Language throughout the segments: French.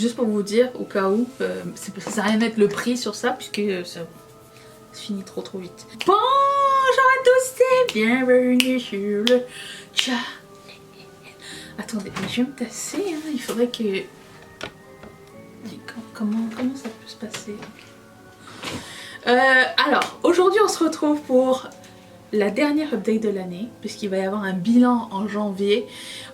juste pour vous dire, au cas où, ça sert à rien de mettre le prix sur ça, puisque ça se finit trop vite. Bonjour à tous et bienvenue sur le chat. Attendez, mais je vais me tasser, hein. Il faudrait que... Comment ça peut se passer? Alors, aujourd'hui on se retrouve pour la dernière update de l'année, puisqu'il va y avoir un bilan en janvier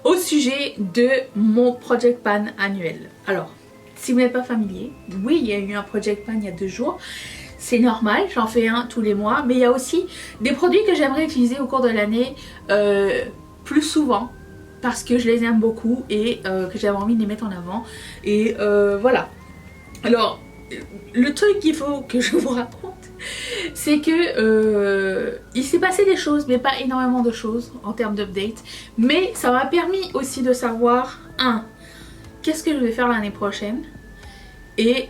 au sujet de mon Project Pan annuel. Alors, si vous n'êtes pas familier, oui, il y a eu un Project Pan il y a 2 jours. C'est normal, j'en fais un tous les mois, mais il y a aussi des produits que j'aimerais utiliser au cours de l'année plus souvent, parce que je les aime beaucoup et que j'avais envie de les mettre en avant. Et voilà. Alors, le truc qu'il faut que je vous raconte, c'est que il s'est passé des choses, mais pas énormément de choses en termes d'update. Mais ça m'a permis aussi de savoir, qu'est-ce que je vais faire l'année prochaine, et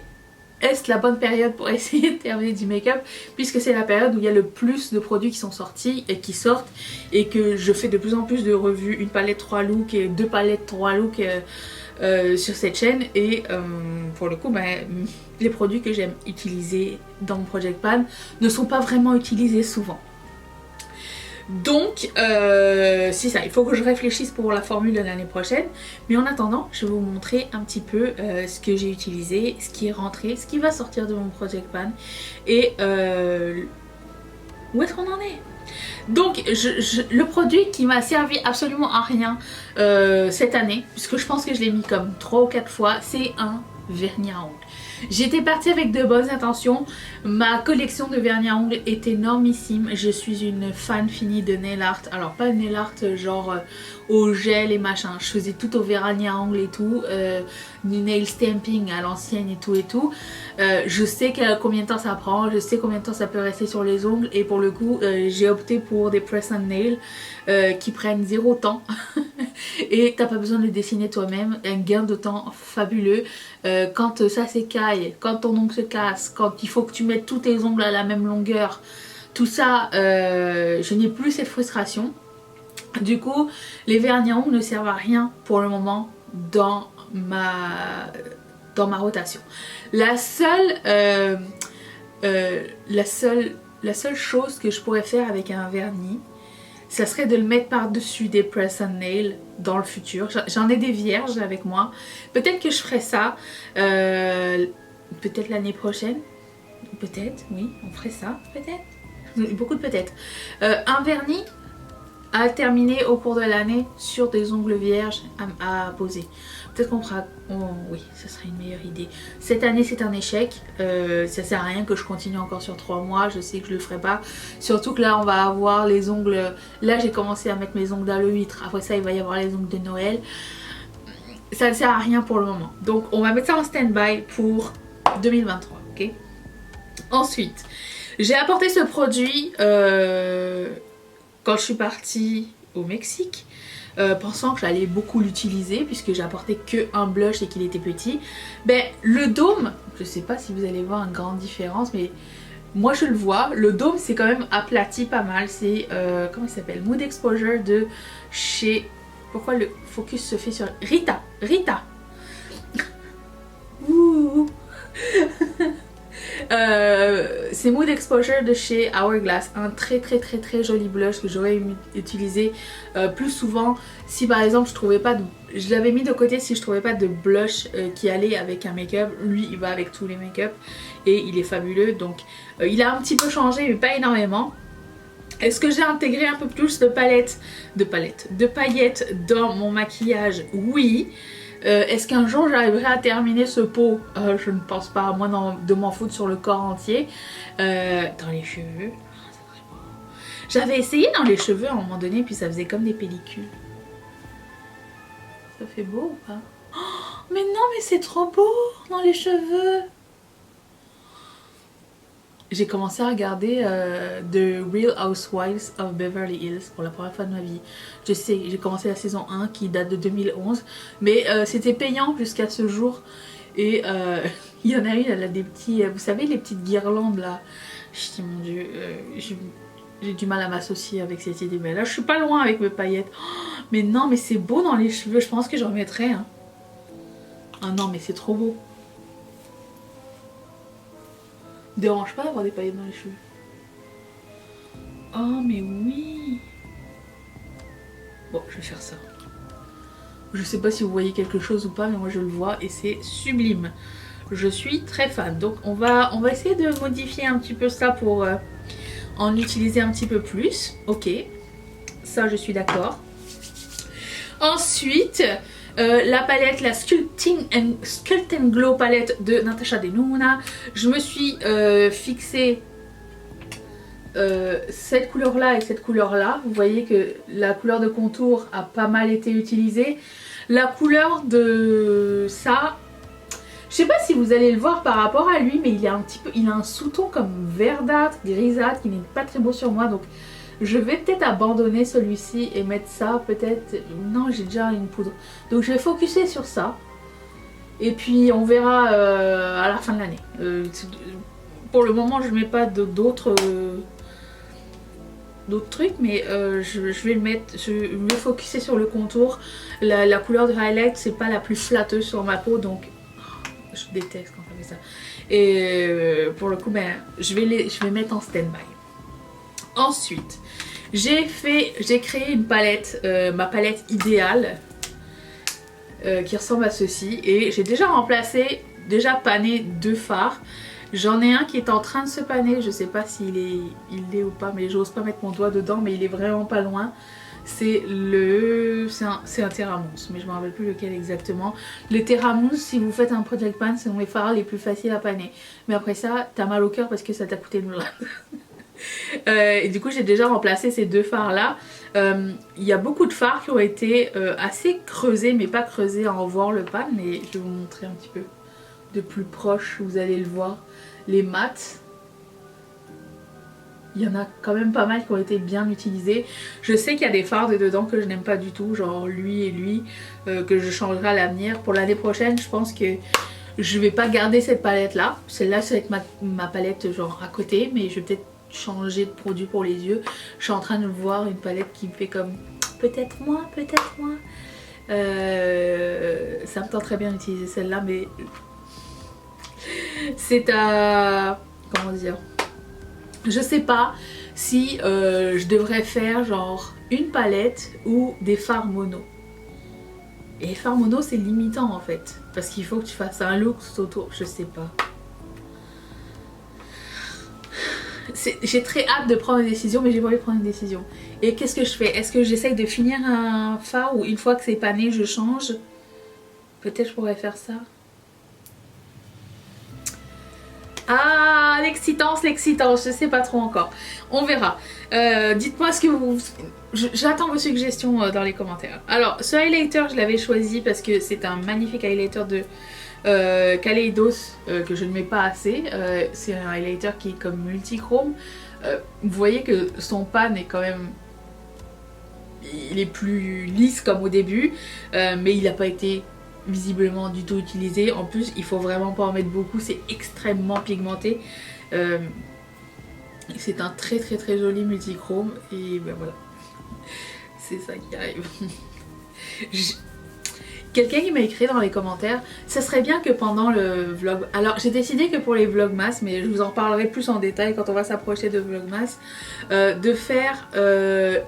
est-ce la bonne période pour essayer de terminer du make-up, puisque c'est la période où il y a le plus de produits qui sont sortis et qui sortent, et que je fais de plus en plus de revues, une palette 3 looks et 2 palettes 3 looks sur cette chaîne. Et pour le coup, les produits que j'aime utiliser dans mon Project Pan ne sont pas vraiment utilisés souvent. Donc c'est ça, il faut que je réfléchisse pour la formule de l'année prochaine. Mais en attendant, je vais vous montrer un petit peu ce que j'ai utilisé, ce qui est rentré, ce qui va sortir de mon Project Pan, et où est-ce qu'on en est. Donc le produit qui m'a servi absolument à rien cette année, puisque je pense que je l'ai mis comme 3 ou 4 fois, c'est un vernis à ongles. J'étais partie avec de bonnes intentions. Ma collection de vernis à ongles est énormissime. Je suis une fan finie de nail art. Alors pas de nail art genre au gel et machin. Je faisais tout au vernis à ongles et tout. Du nail stamping à l'ancienne et tout. Je sais combien de temps ça prend. Je sais combien de temps ça peut rester sur les ongles. Et pour le coup j'ai opté pour des press and nail qui prennent 0 temps. Et t'as pas besoin de le dessiner toi-même. Un gain de temps fabuleux. Quand ça s'écaille, quand ton ongle se casse, quand il faut que tu mettes tous tes ongles à la même longueur, tout ça, je n'ai plus cette frustration. Du coup, les vernis à ongles ne servent à rien pour le moment dans ma rotation. La seule chose que je pourrais faire avec un vernis, ça serait de le mettre par-dessus des press and nail dans le futur. J'en ai des vierges avec moi. Peut-être que je ferai ça. Peut-être l'année prochaine. Peut-être, oui, on ferait ça. Peut-être. Beaucoup de peut-être. Un vernis à terminer au cours de l'année sur des ongles vierges à poser. Peut-être qu'on fera... oui, ça serait une meilleure idée. Cette année c'est un échec. Ça sert à rien que je continue encore sur 3 mois. Je sais que je le ferai pas. Surtout que là on va avoir les ongles... Là j'ai commencé à mettre mes ongles à l'huître. Après ça il va y avoir les ongles de Noël. Ça ne sert à rien pour le moment. Donc on va mettre ça en stand-by pour 2023. Ok. Ensuite, j'ai apporté ce produit quand je suis partie au Mexique. Pensant que j'allais beaucoup l'utiliser puisque j'ai apporté que un blush et qu'il était petit. Le dôme, je sais pas si vous allez voir une grande différence, mais moi je le vois, le dôme c'est quand même aplati pas mal. C'est comment il s'appelle, Mood Exposure de chez... Pourquoi le focus se fait sur Rita. Ouh. C'est Mood Exposure de chez Hourglass, un très joli blush que j'aurais utilisé plus souvent si par exemple je trouvais pas de... Je l'avais mis de côté si je trouvais pas de blush qui allait avec un make-up. Lui il va avec tous les make-up et il est fabuleux, donc il a un petit peu changé mais pas énormément. Est-ce que j'ai intégré un peu plus de paillettes dans mon maquillage? Oui. Est-ce qu'un jour j'arriverai à terminer ce pot? Je ne pense pas, à moins de m'en foutre sur le corps entier. Dans les cheveux, j'avais essayé dans les cheveux à un moment donné, puis ça faisait comme des pellicules. Ça fait beau ou pas? Oh, mais non, mais c'est trop beau dans les cheveux. J'ai commencé à regarder The Real Housewives of Beverly Hills pour la première fois de ma vie. Je sais, j'ai commencé la saison 1 qui date de 2011, mais c'était payant jusqu'à ce jour. Et il y en a une, elle a des petits, vous savez les petites guirlandes là. Je dis mon dieu, j'ai du mal à m'associer avec cette idée. Mais là je suis pas loin avec mes paillettes. Oh, mais non, mais c'est beau dans les cheveux, je pense que j'en mettrai. Hein. Ah non, mais c'est trop beau. Dérange pas d'avoir des paillettes dans les cheveux. Oh, mais oui. Bon, je vais faire ça. Je sais pas si vous voyez quelque chose ou pas, mais moi je le vois et c'est sublime. Je suis très fan. Donc on va essayer de modifier un petit peu ça pour en utiliser un petit peu plus. Ok, ça je suis d'accord. Ensuite, la palette, la Sculpt and Glow palette de Natasha Denona. Je me suis fixé cette couleur là et cette couleur là. Vous voyez que la couleur de contour a pas mal été utilisée. La couleur de ça, je sais pas si vous allez le voir par rapport à lui, mais il a un sous-ton comme verdâtre, grisâtre qui n'est pas très beau sur moi, donc je vais peut-être abandonner celui-ci et mettre ça peut-être. Non, j'ai déjà une poudre, donc je vais focuser sur ça et puis on verra à la fin de l'année. Pour le moment je mets pas d'autres trucs, mais je vais le mettre, je vais focuser sur le contour. La couleur de highlight c'est pas la plus flatteuse sur ma peau, donc je déteste quand on fait ça. Et pour le coup, ben, je vais mettre en stand-by. Ensuite, j'ai créé une palette, ma palette idéale, qui ressemble à ceci. Et j'ai déjà pané 2 fards. J'en ai un qui est en train de se paner, je sais pas s'il est ou pas, mais j'ose pas mettre mon doigt dedans, mais il est vraiment pas loin. C'est un Terra Mousse, mais je me rappelle plus lequel exactement. Le Terra Mousse, si vous faites un project pan, c'est dans les fards les plus faciles à paner. Mais après ça, t'as mal au cœur parce que ça t'a coûté une blinde. Et du coup, j'ai déjà remplacé ces 2 fards là. Il y a beaucoup de fards qui ont été assez creusés, mais pas creusés à en voir le pan, mais je vais vous montrer un petit peu de plus proche, vous allez le voir. Les mats, il y en a quand même pas mal qui ont été bien utilisés. Je sais qu'il y a des fards de dedans que je n'aime pas du tout, genre lui et lui, que je changerai à l'avenir. Pour l'année prochaine, je pense que je vais pas garder cette palette là. Celle-là, c'est avec ma palette genre à côté, mais je vais peut-être changer de produit pour les yeux. Je suis en train de voir une palette qui me fait comme peut-être moi, peut-être moi. Ça me tente très bien d'utiliser celle-là, mais c'est à... comment dire, je sais pas si je devrais faire genre une palette ou des fards mono. Et les fards mono c'est limitant en fait, parce qu'il faut que tu fasses un look tout autour, je sais pas. J'ai très hâte de prendre une décision, mais j'ai pas envie de prendre une décision. Et qu'est-ce que je fais? Est-ce que j'essaye de finir un fard ou une fois que c'est pané je change? Peut-être je pourrais faire ça. Ah, l'excitance, je sais pas trop encore. On verra. Dites-moi ce que vous... J'attends vos suggestions dans les commentaires. Alors, ce highlighter, je l'avais choisi parce que c'est un magnifique highlighter de Kaleidos que je ne mets pas assez. C'est un highlighter qui est comme multichrome. Vous voyez que son pan est quand même... il est plus lisse comme au début, mais il n'a pas été visiblement du tout utilisé. En plus il faut vraiment pas en mettre beaucoup, c'est extrêmement pigmenté. C'est un très joli multichrome et ben voilà, c'est ça qui arrive. Quelqu'un qui m'a écrit dans les commentaires, ça serait bien que pendant le vlog... Alors j'ai décidé que pour les vlogmas, mais je vous en reparlerai plus en détail quand on va s'approcher de vlogmas, de faire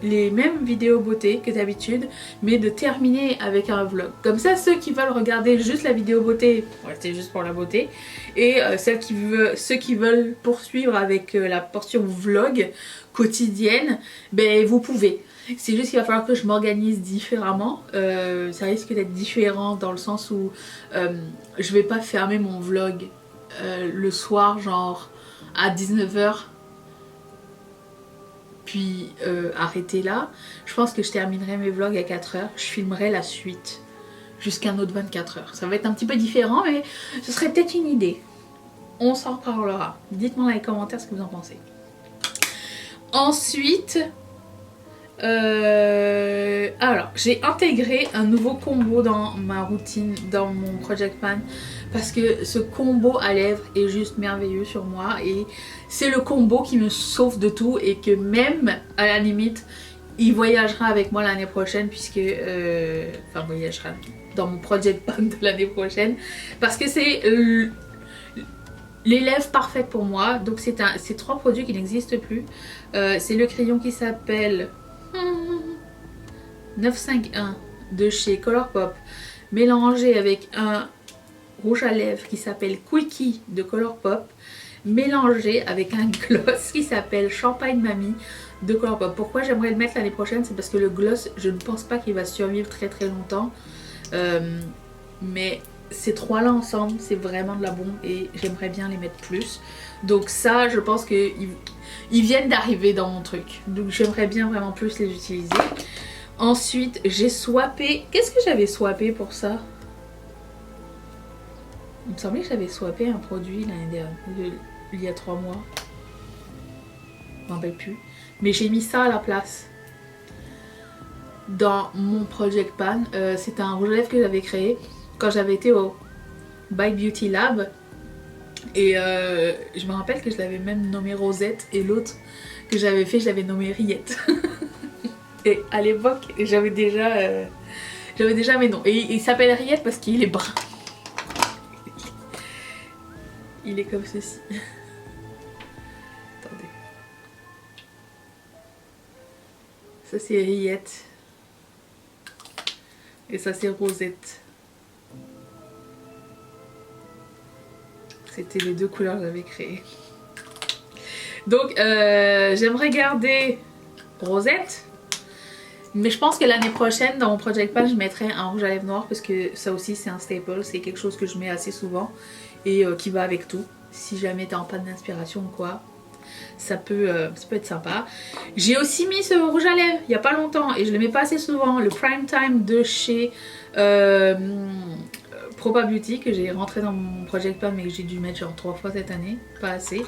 les mêmes vidéos beauté que d'habitude, mais de terminer avec un vlog. Comme ça, ceux qui veulent regarder juste la vidéo beauté, c'est juste pour la beauté, et ceux qui veulent poursuivre avec la portion vlog quotidienne, ben vous pouvez. C'est juste qu'il va falloir que je m'organise différemment. Ça risque d'être différent dans le sens où je vais pas fermer mon vlog le soir genre à 19 h puis arrêter là. Je pense que je terminerai mes vlogs à 4 h. Je filmerai la suite jusqu'à un autre 24 h. Ça va être un petit peu différent, mais ce serait peut-être une idée. On s'en reparlera. Dites-moi dans les commentaires ce que vous en pensez. Ensuite... alors j'ai intégré un nouveau combo dans ma routine, dans mon project pan, parce que ce combo à lèvres est juste merveilleux sur moi et c'est le combo qui me sauve de tout et que même à la limite il voyagera avec moi l'année prochaine puisque enfin voyagera, dans mon project pan de l'année prochaine parce que c'est les lèvres parfaites pour moi. Donc c'est 3 produits qui n'existent plus. C'est le crayon qui s'appelle 951 de chez Colourpop mélangé avec un rouge à lèvres qui s'appelle Quickie de Colourpop mélangé avec un gloss qui s'appelle Champagne Mamie de Colourpop. Pourquoi j'aimerais le mettre l'année prochaine? C'est parce que le gloss, je ne pense pas qu'il va survivre très très longtemps. Mais ces 3 là ensemble, c'est vraiment de la bombe et j'aimerais bien les mettre plus. Donc ça, je pense qu'ils viennent d'arriver dans mon truc. Donc j'aimerais bien vraiment plus les utiliser. Ensuite, j'ai swappé... Qu'est-ce que j'avais swappé pour ça? Il me semblait que j'avais swappé un produit l'année dernière, il y a 3 mois. Je m'en rappelle plus. Mais j'ai mis ça à la place. Dans mon project pan. C'était un rouge à lèvres que j'avais créé quand j'avais été au By Beauty Lab. Et je me rappelle que je l'avais même nommé Rosette. Et l'autre que j'avais fait, je l'avais nommé Riette. Et à l'époque, j'avais déjà mes noms. Et il s'appelle Riette parce qu'il est brun. Il est comme ceci. Attendez. Ça c'est Riette. Et ça c'est Rosette. C'était les 2 couleurs que j'avais créées. Donc j'aimerais garder Rosette. Mais je pense que l'année prochaine dans mon project pan je mettrai un rouge à lèvres noir parce que ça aussi c'est un staple. C'est quelque chose que je mets assez souvent et qui va avec tout. Si jamais t'es en panne d'inspiration ou quoi. Ça peut être sympa. J'ai aussi mis ce rouge à lèvres il n'y a pas longtemps et je le mets pas assez souvent. Le Prime Time de chez Propa Beauty que j'ai rentré dans mon project pan mais que j'ai dû mettre genre 3 fois cette année. Pas assez.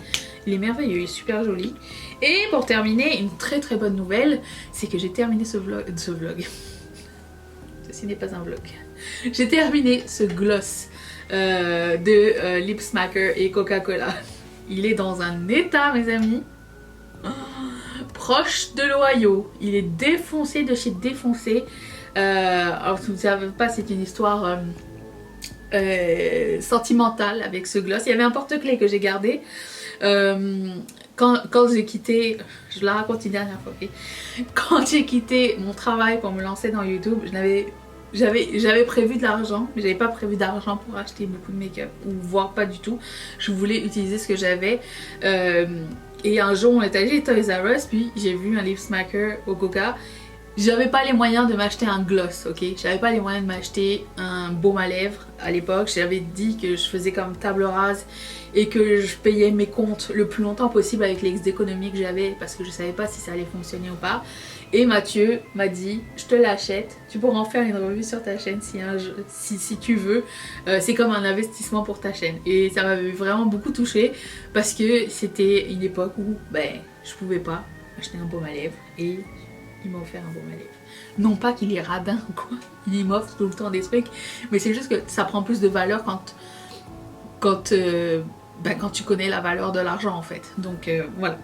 Il est merveilleux, il est super joli. Et pour terminer, une très très bonne nouvelle, c'est que j'ai terminé ce vlog. Ceci n'est pas un vlog. J'ai terminé ce gloss de Lip Smacker et Coca-Cola. Il est dans un état, mes amis, proche de l'Ohio. Il est défoncé de chez défoncé. Alors si vous ne savez pas, c'est une histoire sentimentale avec ce gloss. Il y avait un porte-clés que j'ai gardé. Quand j'ai quitté, je la raconte une dernière fois, okay? Quand j'ai quitté mon travail pour me lancer dans YouTube, j'avais prévu de l'argent, mais j'avais pas prévu d'argent pour acheter beaucoup de make-up, ou voire pas du tout. Je voulais utiliser ce que j'avais. Et un jour on est allé chez Toys R Us, puis j'ai vu un lip smacker au Coca. J'avais pas les moyens de m'acheter un gloss, ok? J'avais pas les moyens de m'acheter un baume à lèvres à l'époque. J'avais dit que je faisais comme table rase et que je payais mes comptes le plus longtemps possible avec les d'économie que j'avais parce que je savais pas si ça allait fonctionner ou pas. Et Mathieu m'a dit, je te l'achète, tu pourras en faire une revue sur ta chaîne si tu veux. C'est comme un investissement pour ta chaîne. Et ça m'avait vraiment beaucoup touchée parce que c'était une époque où je pouvais pas acheter un baume à lèvres et il m'a offert un baume à lèvres. Non pas qu'il est radin ou quoi, il m'offre tout le temps des trucs, mais c'est juste que ça prend plus de valeur quand tu connais la valeur de l'argent en fait. Donc voilà.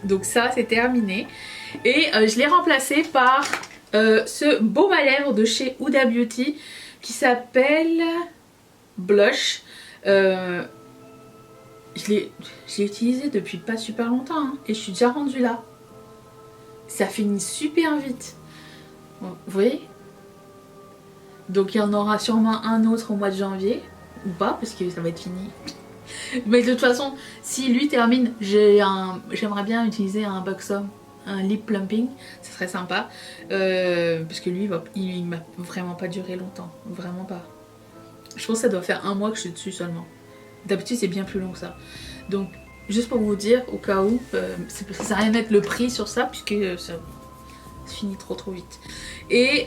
Donc ça c'est terminé. Et je l'ai remplacé par ce baume à lèvres de chez Huda Beauty qui s'appelle Blush. Je l'ai utilisé depuis pas super longtemps hein, et je suis déjà rendue là. Ça finit super vite. Bon, vous voyez? Donc il y en aura sûrement un autre au mois de janvier. Ou pas, parce que ça va être fini. Mais de toute façon, si lui termine, j'aimerais bien utiliser un Buxom, un lip plumping. Ça serait sympa. Parce que lui, il m'a vraiment pas duré longtemps. Vraiment pas. Je pense que ça doit faire 1 mois que je suis dessus seulement. D'habitude, c'est bien plus long que ça. Donc, juste pour vous dire, au cas où, ça sert à rien de mettre le prix sur ça, puisque ça se finit trop vite. Et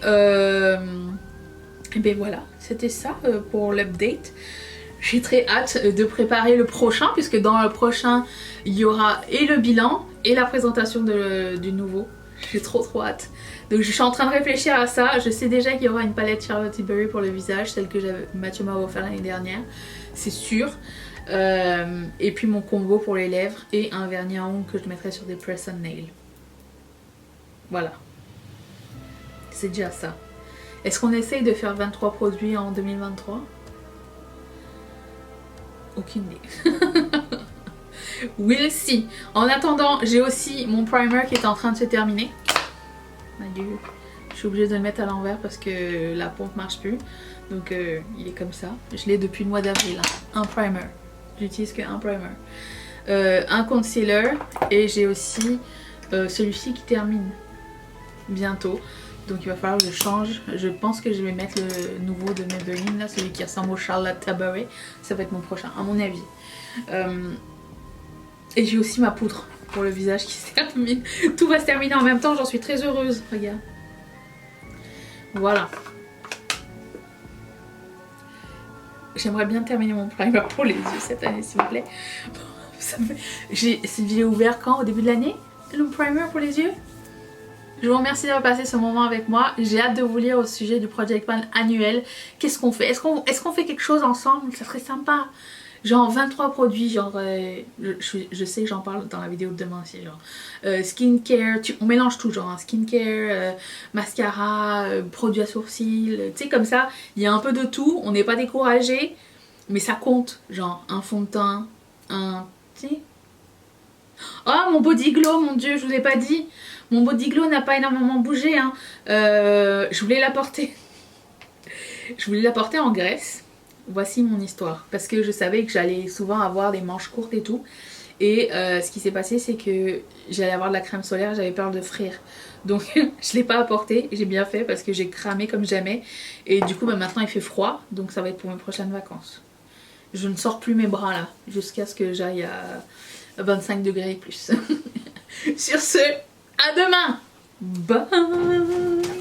ben voilà, c'était ça pour l'update. J'ai très hâte de préparer le prochain, puisque dans le prochain, il y aura et le bilan et la présentation du nouveau. J'ai trop hâte. Donc je suis en train de réfléchir à ça. Je sais déjà qu'il y aura une palette Charlotte Tilbury pour le visage, celle que Mathieu m'a offert l'année dernière. C'est sûr. Et puis mon combo pour les lèvres et un vernis à ongles que je mettrai sur des press on nail. Voilà. C'est déjà ça. Est-ce qu'on essaye de faire 23 produits en 2023? Aucune idée. We'll see. En attendant, j'ai aussi mon primer qui est en train de se terminer. Adieu. Je suis obligée de le mettre à l'envers parce que la pompe marche plus. Donc il est comme ça. Je l'ai depuis le mois d'avril. Hein. Un primer. J'utilise qu'un primer. Un concealer. Et j'ai aussi celui-ci qui termine bientôt. Donc il va falloir que je change. Je pense que je vais mettre le nouveau de Maybelline, là, celui qui ressemble au Charlotte Tilbury. Ça va être mon prochain, à mon avis. Et j'ai aussi ma poudre pour le visage qui se termine. Tout va se terminer en même temps, j'en suis très heureuse. Regarde. Voilà. J'aimerais bien terminer mon primer pour les yeux cette année, s'il vous plaît. J'ai ouvert quand? Au début de l'année? Le primer pour les yeux? Je vous remercie d'avoir passé ce moment avec moi. J'ai hâte de vous lire au sujet du Project Pan annuel. Qu'est-ce qu'on fait? Est-ce qu'on fait quelque chose ensemble? Ça serait sympa. Genre 23 produits, genre je sais que j'en parle dans la vidéo de demain aussi, genre skincare, on mélange tout genre, hein, skincare, mascara, produits à sourcils, tu sais comme ça, il y a un peu de tout, on n'est pas découragé, mais ça compte, genre un fond de teint, tu sais. Oh mon body glow, mon dieu, je vous l'ai pas dit, mon body glow n'a pas énormément bougé, hein. Je voulais l'apporter, en Grèce. Voici mon histoire, parce que je savais que j'allais souvent avoir des manches courtes et tout, et ce qui s'est passé c'est que j'allais avoir de la crème solaire, j'avais peur de frire, donc je l'ai pas apporté, j'ai bien fait parce que j'ai cramé comme jamais, et du coup bah, maintenant il fait froid, donc ça va être pour mes prochaines vacances. Je ne sors plus mes bras là, jusqu'à ce que j'aille à 25 degrés et plus. Sur ce, à demain. Bye.